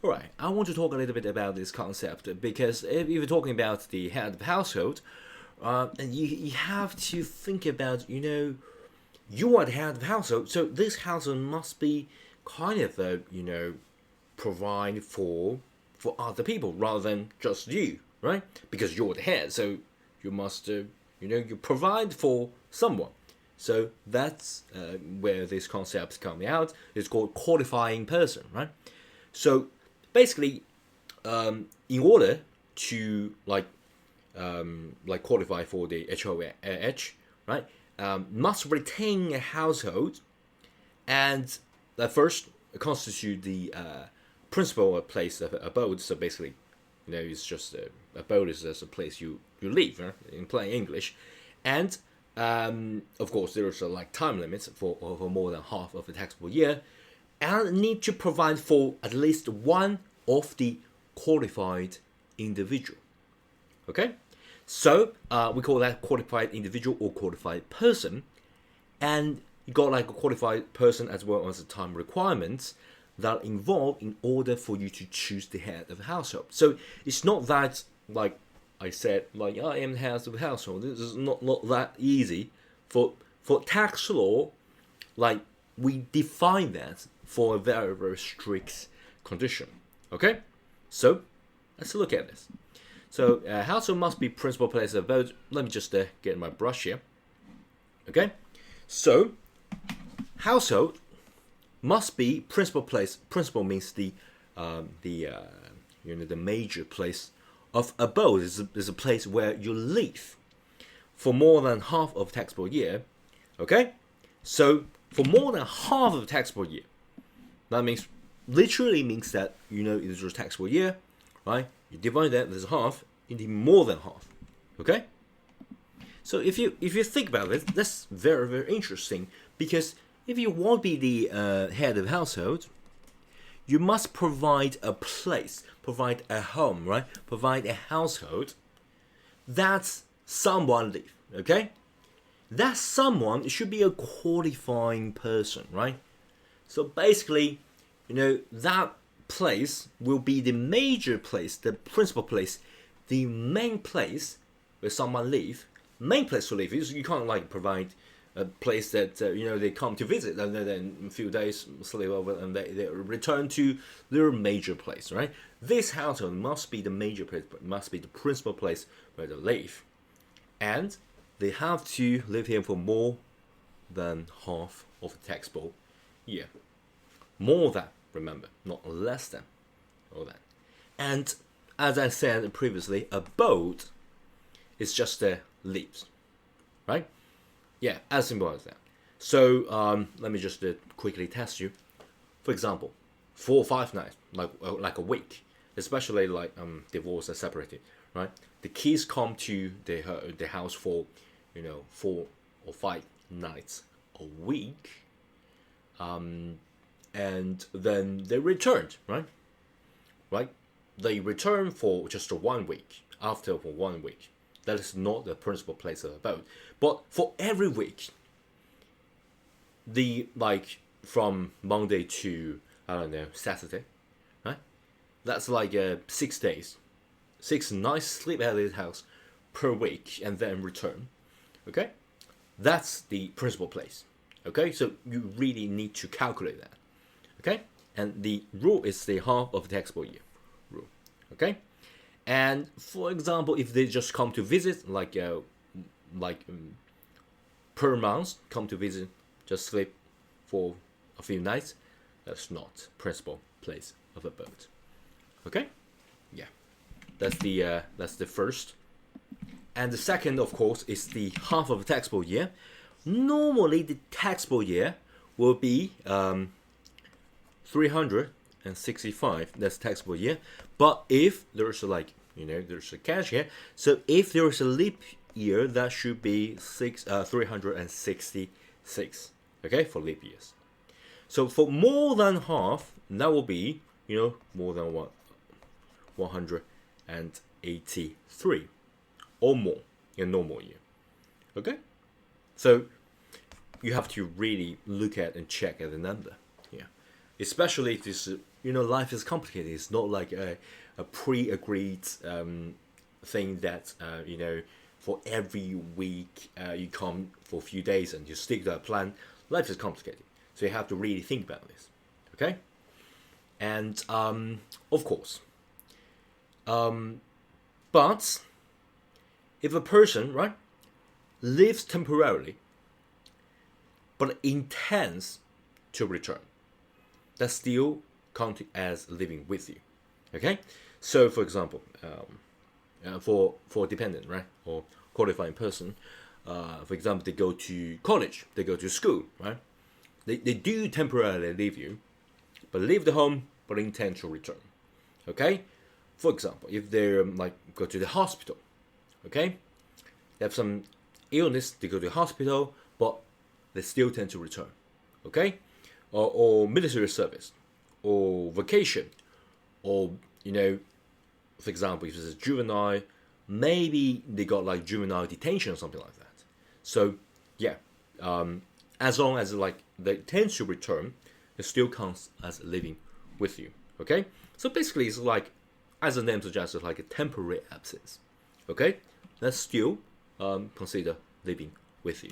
All right, I want to talk a little bit about this concept because if you're talking about the head of household, and you have to think about, you are the head of the household, so this household must be kind of, provide for other people rather than just you, right? Because you're the head, so you must, you provide for someone. So that's where this concept coming out. It's called qualifying person, right? So basically, in order to qualify for the HOH, right, must retain a household and first constitute the principal place of abode. So basically, it's just abode is just a place you live, right, in plain English, and of course there is time limits for more than half of the taxable year, and need to provide for at least one of the qualified individual. Okay, so we call that qualified individual or qualified person, and you got a qualified person as well as the time requirements that are involved in order for you to choose the head of the household. So it's not that I said I am the head of the household. This is not that easy. For tax law, we define that for a very, very strict condition. Okay, so let's look at this. So household must be principal place of abode. Let me just get my brush here. Okay, so household must be principal place. Principal means the major place of abode. Is a place where you live for more than half of taxable year. Okay, so for more than half of the taxable year, that means literally means that it is a taxable year, right? You divide that as half into more than half. Okay, so if you think about it, that's very, very interesting, because if you want to be the head of household, you must provide a place, provide a home, right? Provide a household that someone live. Okay, that someone should be a qualifying person, right? So basically, that place will be the major place, the principal place, the main place where someone live. Main place to live is you can't provide a place that they come to visit and then a few days sleep over and they return to their major place, right? This household must be the major place, but must be the principal place where they live, and they have to live here for more than half of the taxable year. More than, remember, not less than, all that. And as I said previously, abode is just lives, right? Yeah, as simple as that. So let me just quickly test you. For example, 4 or 5 nights, like a week, especially divorced and separated, right? The kids come to the house for 4 or 5 nights a week, and then they returned, right? They return for just 1 week. After for 1 week, that is not the principal place of abode. But for every week, from Monday to Saturday, right? That's 6 days, 6 nights sleep at his house per week, and then return. Okay, that's the principal place. Okay, so you really need to calculate that. Okay, and the rule is the half of the taxable year rule. Okay, and for example, if they just come to visit, per month, come to visit, just sleep for a few nights, that's not principal place of abode. Okay, yeah, that's the first. And the second, of course, is the half of the taxable year. Normally, the taxable year will be 365. That's taxable year. But if there's there's a cash here, so if there is a leap year, that should be 366. Okay, for leap years. So for more than half, that will be more than 183 or more in a normal year. Okay, so you have to really look at and check at the number. Yeah, especially if it's life is complicated. It's not like a pre-agreed thing that for every week you come for a few days and you stick to that plan. Life is complicated, so you have to really think about this. Okay, and of course, but if a person, right, lives temporarily but intends to return, that's still counted as living with you. Okay, so for example, for dependent, right, or qualifying person, for example, they go to college, they go to school, right, they do temporarily leave you, but leave the home but intend to return. Okay, for example, if they like go to the hospital, okay, they have some illness, they go to the hospital, but they still tend to return. Okay, or military service, or vacation, or for example, if it's a juvenile, maybe they got like juvenile detention or something like that. So yeah, as long as like they tend to return, it still counts as living with you. Okay, so basically it's like, as the name suggests, it's like a temporary absence. Okay, that's still consider living with you.